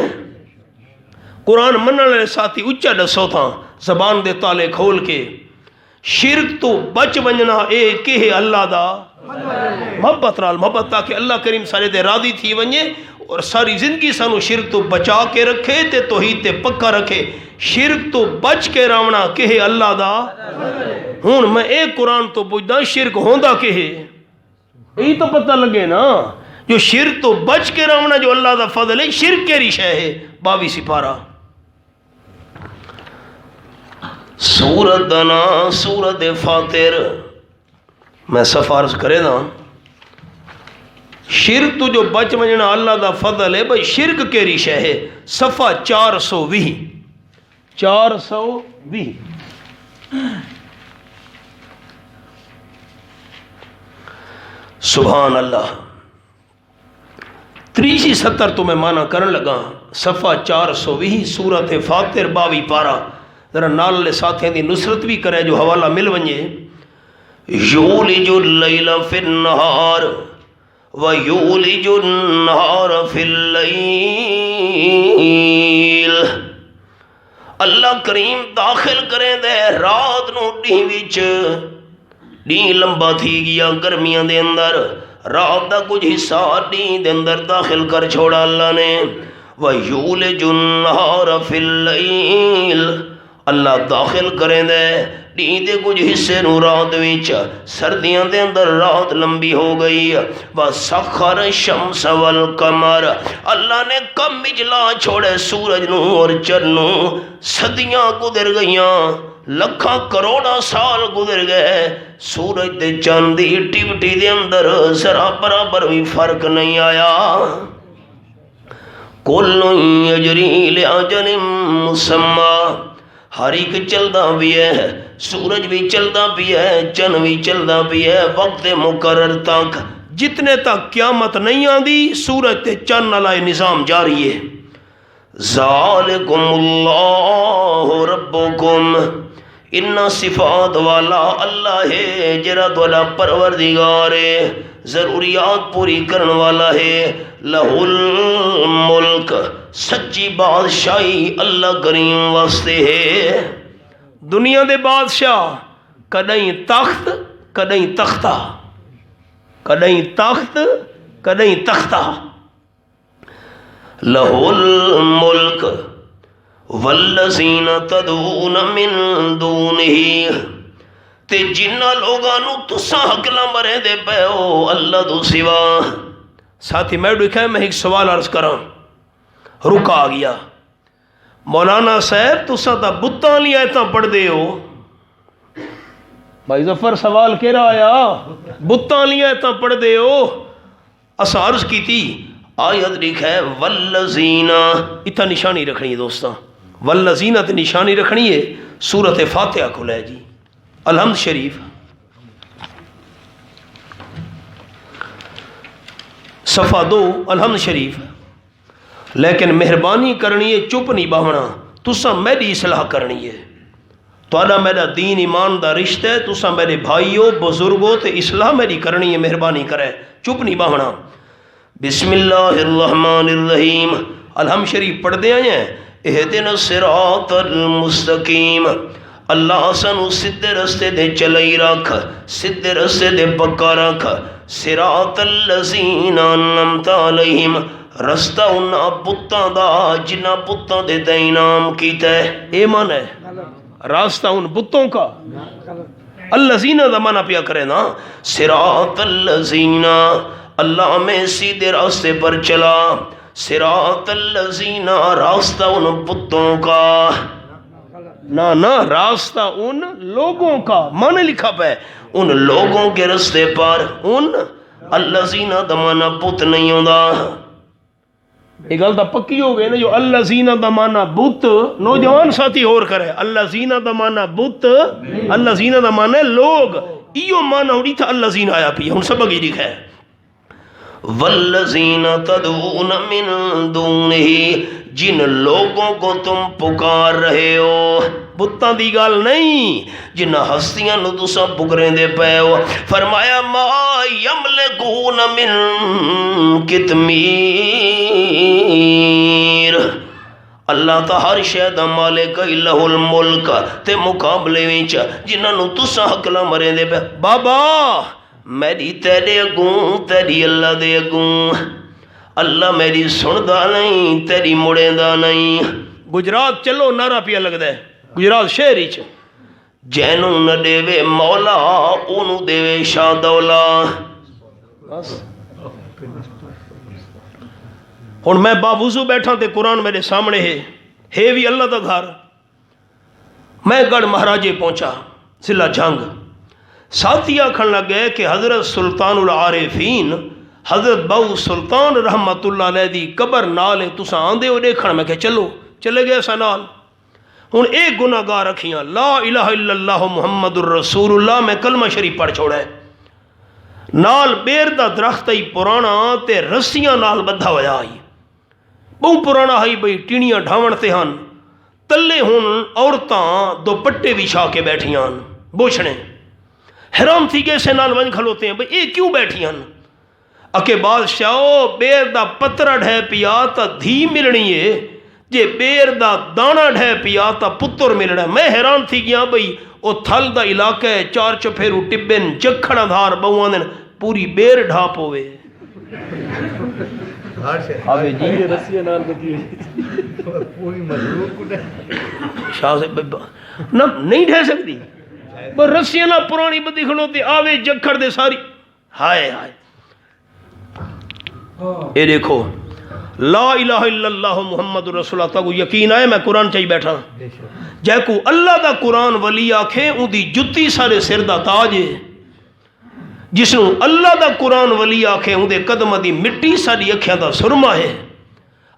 Speaker 1: قرآن منن لے ساتھی اچھا دسو تھا زبان دے تالے کھول کے، شرک تو بچ ونجنا اے کہ اللہ دا محبت رال محبت تاکہ اللہ کریم سارے دے راضی تھی ونجے اور ساری زندگی سانو شرک تو بچا کے رکھے تے توحید تے پکا رکھے، شرک تو بچ کے رہنا کہ اللہ دا۔ ہون میں ایک قرآن تو بجدا شرک ہوندہ کہ یہی تو پتہ لگے نا، جو شرک تو بچ کے رہنا جو اللہ دا فضل ہے، شرک کے رشہ ہے۔ 22 سپارہ سورت دنا سورت فاتر میں سفارش کرے نا، شرک تو جو بچ وجنا اللہ دا فضل ہے بھئی شرک کے رشہ ہے۔ صفحہ 420 سبحان اللہ، 370 تو میں مانا کرن لگا، صفحہ 420 سورت فاتر 22 پارہ، ذرا نال لے ساتھیں دی نصرت بھی کرے جو حوالہ مل ونجے۔ یولج اللیل فی النہار وَيُولِجُ النَّهَارَ فِي اللَّيْلِ اللہ کریم داخل کریں دے رات نو ڈی وچ ڈی لمبا تھی گیا گرمیاں دے اندر رات دا کچھ حصہ ڈی دے اندر داخل کر چھوڑا اللہ نے وَيُولِجُ النَّهَارَ فِي اللَّيْلِ اللہ داخل کریں دے ڈی دے کچھ حصے نو رات وچ سردیاں دے اندر رات لمبی ہو گئی وَسَخَّرَ الشَّمْسَ وَالْقَمَرَ اللہ نے کم اجلا چھوڑے سورج نو اور چند نو صدیاں گزر گئیاں لکھاں کروڑا سال گزر گئے سورج دے چند دی ٹیوٹی دے اندر ذرا برابر بھی فرق نہیں آیا کُلٌّ یجری لِأَجَلٍ مُّسَمًّى ہر ایک چلدا بھی ہے سورج بھی چلدا بھی ہے چند بھی چلدا بھی ہے وقت مقرر تک جتنے تک قیامت نہیں آندی سورج تے چند والا نظام جاری ہے ذالکم اللہ ربکم ان صفات والا اللہ ہے جرا دولا پروردگار ہے ضروریات پوری کرن والا ہے لہ الملک سچی بادشاہی اللہ کریم واسطے ہے دنیا دے بادشاہ کدیں تخت کدیں تختہ کدیں تخت کدیں تختہ لہ الملک والذین تدعون من دونہ تے جنہ لوگانو تساں حقلا مرے دے پے ہو اللہ دو سوا ساتھی میں دیکھا میں ایک سوال عرض کراں رکا آ گیا مولانا صاحب تساں تا بتاں لی آیتاں پڑھ دے ہو بھائی ظفر سوال کہہ رہا آیا بتاں لی آیتاں پڑھ دے ہو اسا عرض کی تھی آیت لکھا ہے والذین اتنا نشانی رکھنی ہے دوستاں والذین تے نشانی رکھنی ہے سورۃ فاتحہ کھلا ہے جی الحمد شریف صفحہ 2 الحمد شریف لیکن مہربانی کرنی ہے چپ نہیں باہنا تساں میری اصلاح کرنی ہے تہاڈا میرا دین ایمان دا رشتہ ہے تساں میرے بھائیو بزرگو تے اصلاح میری کرنی ہے مہربانی کرے چپ نہیں باہنا بسم اللہ الرحمن الرحیم الحمد شریف پڑھ دے آئے ہیں اہدنا الصراط المستقیم اللہ سنو سدھے رستے دے چلائی رکھ سدھے رستے دے پکا رکھ صراط الذین انعمت علیہم رستہ انہا پتاں دا جنہ پتاں دے انعام کیتا ہے اے مان ہے راستہ ان پتوں کا الذین دا مانا پیا کرے نا صراط الذین اللہ میں سیدھے راستے پر چلا صراط الذین راستہ ان پتوں کا نا راستہ ان لوگوں کا مانا لکھا پہ ان لوگوں کے راستے پر ان الذین دا مانا پت نہیں ہوندا ایک گل دا پکی ہو گئے نا جو الذین دا مانا بت نوجوان ساتھی اور کرے الذین دا مانا بت الذین دا مانا لوگ ایو مانا ہوئی تھا الذین آیا پی ہم سبق ہی لکھا ہے والذین تدعون من دونہ جن لوگوں کو تم پکار رہے ہو بتاں دی گال نہیں جنہ ہستیاں نو تساں پکریں دے پے ہو فرمایا ما یملکون من کتمیر اللہ تا ہر شے دا مالک لہ الملک تے مقابلے وچ جنہ نو تساں حقلا مریں دے پے بابا میری تیرے اگوں تیری اللہ دے اگوں اللہ میری سندا نہیں تیری مڑے دا نہیں گجرات چلو نعرہ پیا لگدا ہے گجرات شہر وچ جینوں نہ دیوے مولا اونوں دیوے شاہ دولا بس ہن میں باوضو بیٹھا تے قرآن میرے سامنے ہے بھی اللہ دا گھر میں گڑھ مہاراجے پہنچا ضلع جھنگ ساتھی آکھن لگ گئے کہ حضرت سلطان العارفین حضرت بہو سلطان رحمت اللہ علیہ دی قبر نال تساں آندے ہو دیکھن میں کہ چلو چلے گئے سا نال ہن ایک گناہ گار رکھیاں لا الہ الا اللہ محمد الرسول اللہ میں کلمہ شریف پڑھ چھوڑا ہے نال بیر دا درخت ہی پرانا تے رسیاں نال بدھا ہویا آئی بہت پرانا ہی بھئی ٹینیاں ڈھاون تے ہن تلے ہن عورتاں دو پٹے بچھا کے بیٹھیاں بوچھنے حرام تھی گئے سے نال ون کھلوتے ہیں بھئی اے کیوں بیٹھی ہن اکے بادشاہو بیر دا پترا ڈھے پیا تا دھی ملنی ہے، جے بیر دا دانا ڈھے پیا تا پتر ملنا ہے۔ میں حیران تھی گیا بھئی او تھل دا علاقہ ہے، چار چپھیرو ٹبن جکھڑا دھار بہوانن پوری بیر ڈھاپ ہوئے آوے جی شاہ سے نہ نہیں ڈھے سکتی پر رسیاں نہ پرانی بدی کھلوتی آوے جکھڑ دے ساری ہائے ہائے۔ اے دیکھو لا الہ الا اللہ محمد رسول اللہ تاکو یقین آئے میں قرآن چاہی بیٹھا جے کو اللہ دا قرآن ولی آکھے ان دی جتی سارے سر دا تاج ہے، جس نو اللہ دا قرآن ولی آکھے ان دے قدم دی مٹی ساری اکھیاں دا سرما ہے۔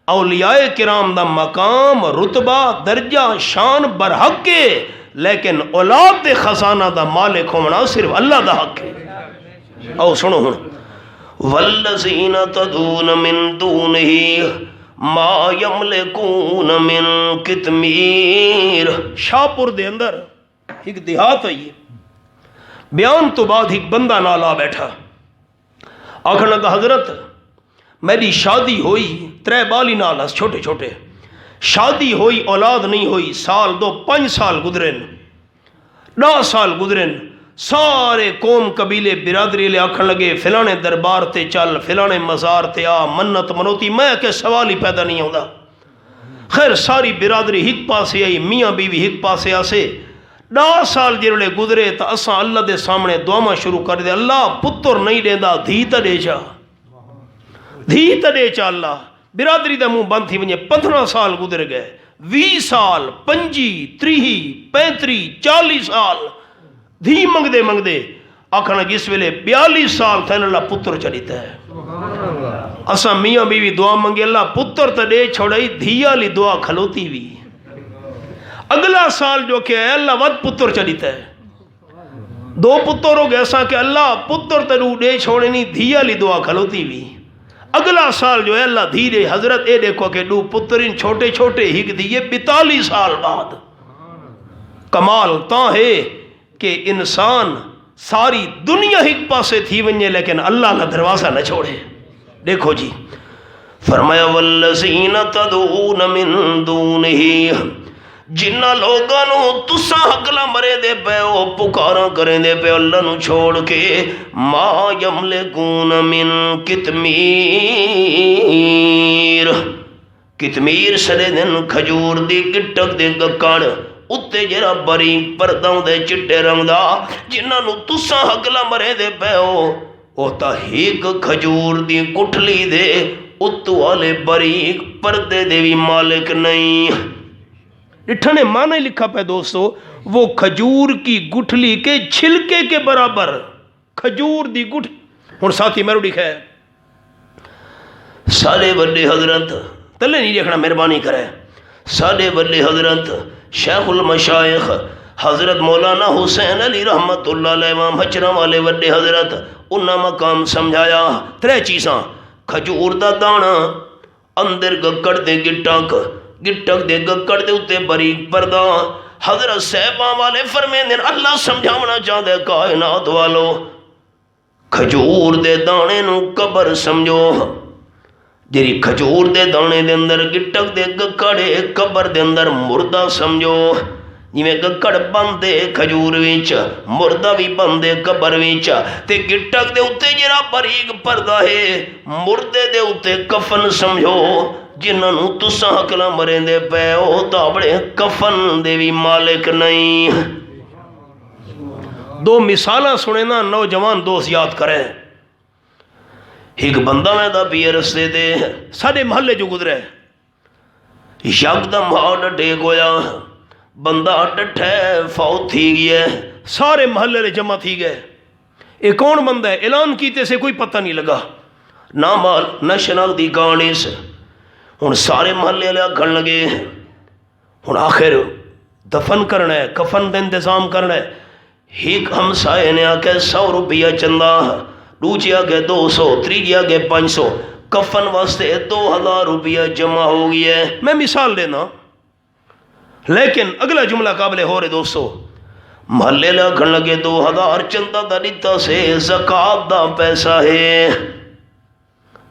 Speaker 1: اولیاء کرام دا مقام رتبہ درجہ شان برحق ہے، لیکن اولاد دے خزانہ دا مالک ہونا صرف اللہ دا حق ہے۔ او سنو ہن والذین تدعون من دونہ ما یملکون من قطمیر۔ شاہپور دے اندر ایک دیہات ہے، بیان تو بعد ایک بندہ نالا بیٹھا آکھنا کہ حضرت میری شادی ہوئی، 3 بالی نالس چھوٹے چھوٹے، شادی ہوئی اولاد نہیں ہوئی، سال 5 سال گزرن، 10 سال گزرن، سارے قوم قبیلے برادری لے آکھن لگے فلانے دربار تے چل، فلانے مزار تے آ، منت منوتی، میں کہ سوال ہی پیدا نہیں ہوتا۔ خیر ساری برادری ہک پاسے آئی، میاں بیوی ہک پاسے آسے، 10 سال جرلے گزرے تا اساں اللہ دے سامنے دعاواں شروع کر دے، اللہ پتر نہیں دیندا دھی تا دے جا، دھی تا دے چا اللہ۔ برادری دا منہ بند تھی ونجے، 15 سال گزر گئے، 20 سال، 25، 30، 35، 40 سال دھی منگ دے آکھنا جس ویلے 42 سال تھے اللہ پتر چلیتا ہے۔ اساں میاں بیوی دعا منگے اللہ پتر تا دے چھوڑائی، دھیا لی دعا کھلوتی بھی، اگلا سال جو کہ ہے اللہ ود پتر چلیتا ہے، 2 پتر ہو گئے اساں کہ اللہ پتر تا دے چھوڑے نہیں، دھیا لی دعا کھلوتی بھی، اگلا سال جو ہے اللہ دھیرے حضرت اے دیکھو کہ 2 پترین چھوٹے چھوٹے ہک دیئے 42 سال بعد۔ کمال تاں ہے کہ انسان ساری دنیا ہک پاسے تھی ونجے لیکن اللہ نہ دروازہ نہ چھوڑے۔ دیکھو جی فرمایا والذین تدعون من دونہ، جنہ لوگانو تسا حقلا مرے دے پے او پکارا کریں دے پے اللہ نو چھوڑ کے، ما یملکون من قطمیر، قطمیر سڑے دن کھجور دی گٹک دے گکڑ اتے جرا باریک پردوں دے چٹے رنگ دا، جنہ نو تسا حقلا مرے دے پے او تا ہیک کھجور دی گٹھلی دے اتو والے باریک پردے دے بھی مالک نہیں۔ لٹھنے معنی لکھا پہ دوستو، وہ کھجور کی گٹھلی کے چھلکے کے برابر، کھجور دی گٹھلی۔ ہن ساتھی میرو لکھا ہے سارے بڑے حضرت تلے نہیں دیکھنا مہربانی کرے، سارے بڑے حضرت شیخ المشائخ حضرت مولانا حسین علی رحمت اللہ علیہ امام حجرہ والے وڈے حضرت انہاں مقام سمجھایا 3 چیزاں، کھجور دا دانا، اندر گکڑ دے گٹک، گٹک دے گکڑ دے اتے باریک پردہ۔ حضرت صاحباں والے فرمیندے اللہ سمجھاونا چاہدے کائنات والو، کھجور دے دانے نو قبر سمجھو، جیری کھجور دے دانے دے اندر گٹک دے گکڑے قبر دے اندر مردہ سمجھو، جویں گکڑ بندے کھجور وچ مردہ بھی بندے قبر وچ، تے گٹک دے اتے جڑا باریک پردہ ہے مردے دے اتے کفن سمجھو، جنہاں نو تساں حقلا مرندے پے او تا بڑے کفن دے بھی مالک نہیں۔ 2 مثالاں سنے نا نوجوان دوست یاد کریں۔ ایک بندہ میں دا پیے رستے دے ساڑھے محلے جو گزرے، یکدم ہارٹ اٹیک ہویا، بندہ ڈٹھے فوت تھی گئے، سارے محلے لے جمع تھی گئے۔ ایک کون بندہ ہے اعلان کیتے سے کوئی پتہ نہیں لگا، نہ مال نہ شناخت دی کہانی سے۔ ہن سارے محلے لے آکھن لگے، ہن آخر دفن کرنا ہے، کفن دا انتظام کرنا ہے۔ ایک ہمسائے نے آکے 100 روپیہ چندہ، دوسرے آگے 200، تیسرے آگے 500، کفن واسطے 2000 روپیہ جمع ہو گیا ہے۔ میں مثال دینا لیکن اگلا جملہ قابل ہو رہے دوستو، محلے لکھن لگے 2000 چندہ دا دیتا سے زکاة دا پیسہ ہے،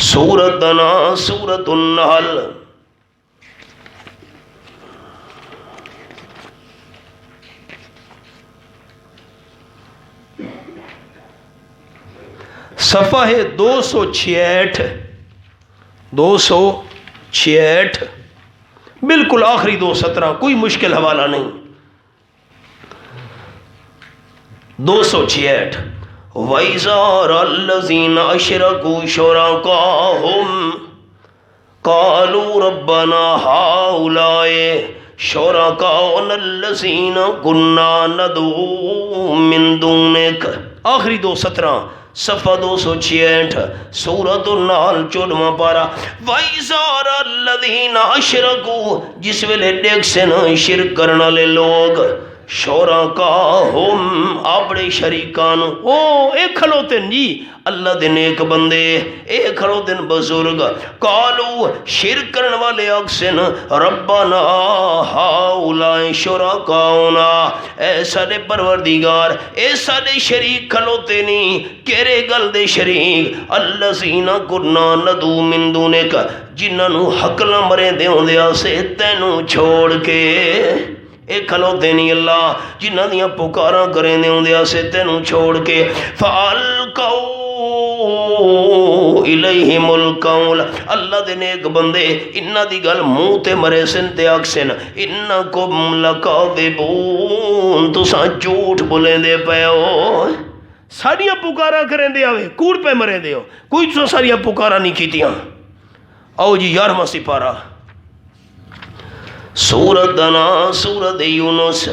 Speaker 1: سورت دنا سورت النحل صفحہ ہے 266 بالکل آخری 2 سطرہ، کوئی مشکل حوالہ نہیں۔ 266 وَإِذَا رَأَى الَّذِينَ أَشْرَكُوا شُرَكَاءَهُمْ قَالُوا رَبَّنَا هَؤُلَاءِ شُرَكَاؤُنَا الَّذِينَ كُنَّا نَدْعُو مِن دُونِكَ۔ آخری 2 سطرہ، صفحہ 266 سورۃ النحل 14واں پارہ۔ وَإِذَا رَأَى الَّذِينَ أَشْرَكُوا، جس ویلے دیکھ سے نا شرک کرنے والے لوگ، شرکاہم اپنے شریکان، او اے کھلوتے جی اللہ دے نیک بندے، اے کھلوتے بزرگ، قالو شرک کرنے والے اکسن ربنا ہاؤلائی شرکاؤنا، اے سارے پروردگار اے سارے شریک کھلوتے نہیں، کیرے گل دے شریک، الذین کنا ندعو من دونک، جنہاں حقلا مرے دیوں دیا سے تینوں چھوڑ کے، اے کھلوتے نہیں اللہ جنہاں دیاں پکاراں کریں دے ہوندے سے تینوں چھوڑ کے، فَأَلْقَوْا إِلَيْهِمُ الْقَوْلَ، اللہ دے نیک بندے انہاں دی گل منہ تے مرے سن تے آکسن اِنَّكُمْ لَكَاذِبُونَ، تُساں جھوٹ بولیں دے پے ہو، ساریاں پکاراں کریں دے آوے کوڑ پہ مریں دے ہو، کوئی تو ساریاں پکاراں نہیں کیتیاں۔ آؤ جی 11واں سپارہ سورت دنا سورت یونس،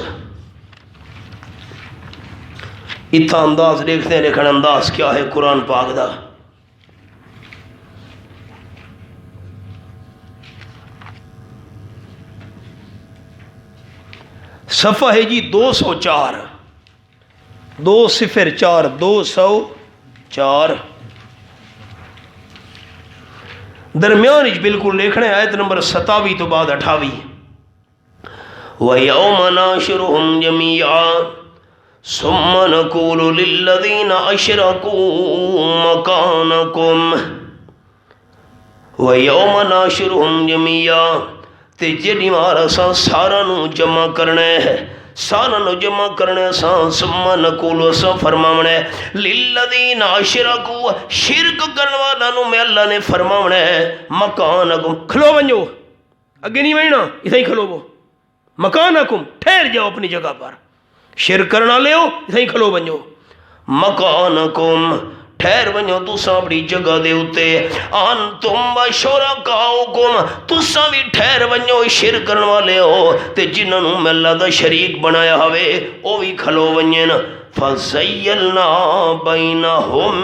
Speaker 1: اتنا انداز دیکھتے ہیں لیکن انداز کیا ہے قرآن پاک دا۔ صفحہ ہے جی 204 204 درمیان بالکل لکھنا ہے آیت نمبر 27 تو بعد 28۔ وَيَوْمَ نَاشُرُهُمْ جَمِيعًا ثُمَّ نَقُولُ لِلَّذِينَ أَشْرَكُوا مَكَانَكُمْ وَيَوْمَ نَاشُرُهُمْ جَمِيعًا، تے جڑی مارا سا سارا نو جمع کرنے ہے، سارا نو جمع کرنے سا، ثُمَّ نَقُولُ سا فرماونے لِلَّذِينَ أَشْرَكُوا، شرک کرنے والا نو میں اللہ نے فرماونے مَكَانَكُمْ، کھلو بنجو اگے نہیں بننا اتنا ہی کھلو وہ، مکانکم ٹھہر جاؤ اپنی جگہ پر، شرک کرنا لے ہو اتنا ہی کھلو بنجو، مکانکم ٹھہر بنجو تساں اپنی جگہ دے اتے، انتم وشرکاؤکم تساں بھی ٹھہر بنجو شرک کرنے والے ہو تے جنہوں میں اللہ دا شریک بنایا ہوئے او بھی کھلو بنجن، فَزَيَّلْنَا بَيْنَهُمْ،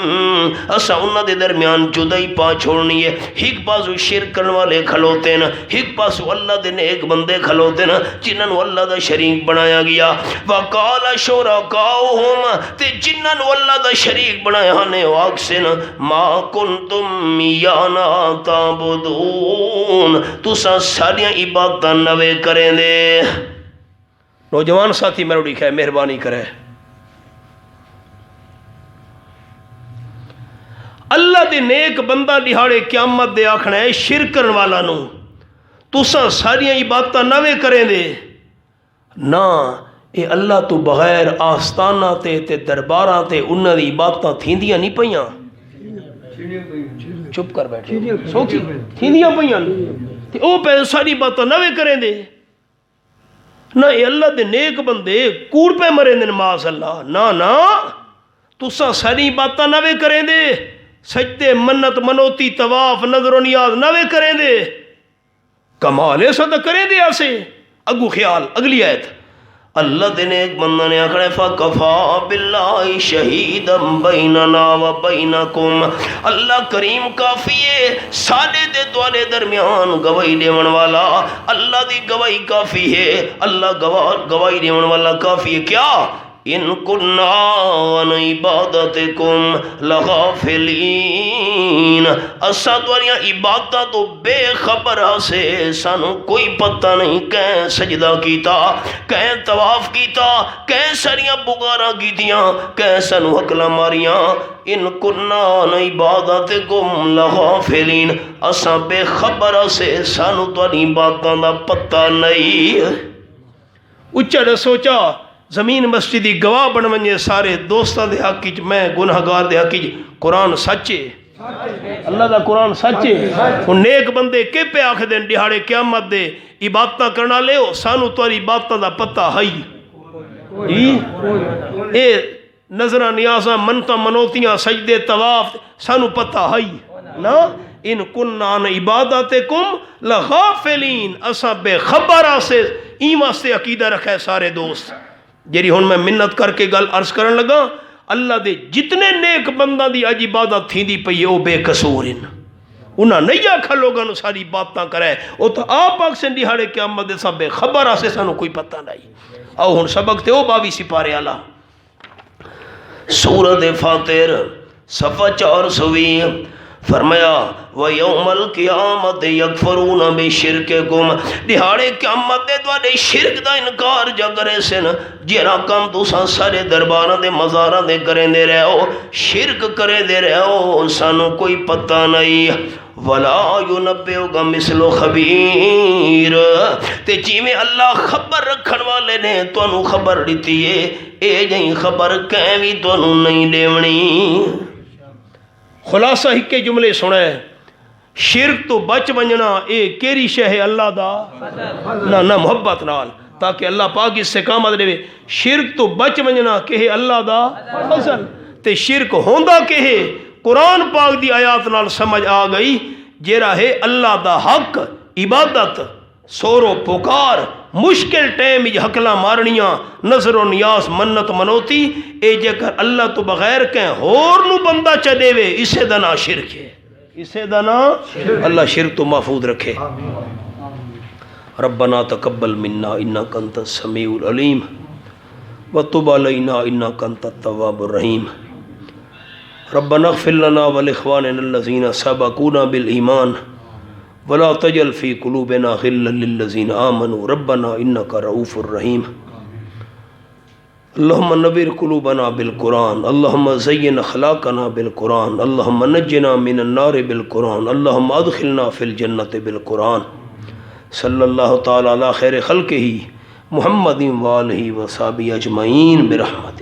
Speaker 1: اسا انہاں دے درمیان جدائی پا چھوڑنی ہے، ایک پاسو شرک کرنے والے کھلوتے ہیں، ایک پاسو اللہ دے نیک بندے کھلوتے ہیں جنہوں اللہ دا شریک بنایا گیا، وَقَالَ شُرَكَاؤُهُمْ، تے جنہوں اللہ دا شریک بنایا نے واقسن مَا كُنْتُمْ إِيَّانَا تَعْبُدُونَ، تُساں ساریاں عبادتاں نوے کریں دے۔ نوجوان ساتھی میرے لکھا ہے مہربانی کرے، اللہ دے نیک بندہ دہاڑے قیامت دے آکھنا ہے شرک کرن والا نو تساں ساریاں عبادتاں نوے کریں دے نا، اے اللہ تو بغیر آستانہ تے درباراں تے انہاں دی عبادتاں تھیندیاں نہیں پیاں، چپ کر بیٹھے سوچی تھیندیاں پیاں تے او پہ ساری عبادتاں نوے کریں دے نا، اے اللہ دے نیک بندے کوڑ پہ مریں دے نماز اللہ نا نا، تساں ساری عبادتاں نوے کریں دے، سجدے منت منوتی طواف نظر و نیاز نوے کریں دے، کمال ایسا تو کریں دے ایسے اگو خیال۔ اگلی آیت اللہ دے نیک بندہ نے آکھنے فَقَفَا بِاللَّهِ شَهِيدًا بَيْنَنَا وَبَيْنَكُمْ، اللہ کریم کافی ہے سارے دے دوالے درمیان گواہی دیون والا، اللہ دی گواہی کافی ہے، اللہ گواہی دیون والا کافی ہے، کیا ان کنا عن عبادتکم لغافلین، اساں تواریاں عبادتاں تو بے خبر ہسے، سانو کوئی پتہ نہیں کہیں سجدہ کیتا، کہیں طواف کیتا، کہیں ساریاں بغاراں کیتیاں، کہیں سانو حکلاں ماریاں، ان کنا عن عبادتکم لغافلین، اساں بے خبر ہسے، سانو تواریاں عبادتاں دا پتہ نہیں۔ اچھا نے سوچا زمین مسجدی گواہ بن ونجے سارے دوستاں دے حق وچ، میں گنہگار دے حق وچ، قرآن سچے، اللہ دا قرآن سچے۔ ہن نیک بندے کہ پہ آکھ دین دہاڑے قیامت دے عبادتاں کرنا لے ہو، سانو تواری عبادتاں دا پتہ ہے جی، اے نظراں نیازاں منتاں منوتیاں سجدے طواف سانو پتہ ہے نا، ان کننا عن عبادتکم لغافلین، اساں بے خبر آسے، این واسطے عقیدہ رکھے سارے دوست۔ جیری ہن میں منت کر کے گل عرض کرن لگا، اللہ دے جتنے نیک بندہ دی اج عبادت تھی دی پئی او بے قصور ہیں، انہاں نہیں آکھا لوگاں نو ساری باتاں کرے، او تو آپ آکھ سے دہاڑے قیامت دے سب بے خبر آسے، سانو کوئی پتہ نہیں۔ آؤ ہن سبق تے او 22 سپارے والا سورۃ فاطر صفحہ 420 فرمایا وَيَوْمَ الْقِيَامَةِ يَكْفُرُونَ بِشِرْكِكُمْ، دہاڑے قیامت دے تواڈے شرک دا انکار جا کرے سن، جیڑا کم تساں سارے درباراں دے مزاراں دے کریں دے رہے ہو، شرک کرے دے رہے ہو، سانو کوئی پتہ نہیں۔ وَلَا يُنَبِّئُكَ مِثْلُ خَبِيرٍ، تے جیویں اللہ خبر رکھن والے نے تانوں خبر دتی ہے، اے جئی خبر کہیں وی تانوں نہیں دیونی۔ خلاصہ ہی کے جملے سنے، شرک تو بچ ونجنا اے کیری شے ہے اللہ دا نہ محبت نال، تاکہ اللہ پاک استقامت دے۔ شرک تو بچ ونجنا کہ ہے اللہ دا فضل، تے شرک ہوندا کہ ہے قرآن پاک دی آیات نال سمجھ آ گئی، جیرا ہے اللہ دا حق عبادت، سورو پکار، مشکل ٹائم حکلاں مارنیاں، نظر و نیاز منت منوتی، اے جے کر اللہ تو بغیر کہیں ہور نو بندہ چا دے وے، اسے دا نا شرک ہے، اسے دا نا اللہ شرک تو محفوظ رکھے۔ ربنا تقبل منا انک انت السمیع العلیم وتب علینا انک انت التواب الرحیم، ربنا اغفر لنا ولاخواننا الذین سبقونا بالایمان ولا تجعل في قلوبنا غلا للذين آمنوا ربنا إنك رؤوف رحيم، اللهم نور قلوبنا بالقرآن، اللهم زين أخلاقنا بالقرآن، اللهم نجنا من النار بالقرآن، اللهم أدخلنا في الجنة بالقرآن، صلى الله تعالى على خير خلقه محمد وآله وصحبه أجمعين برحمته۔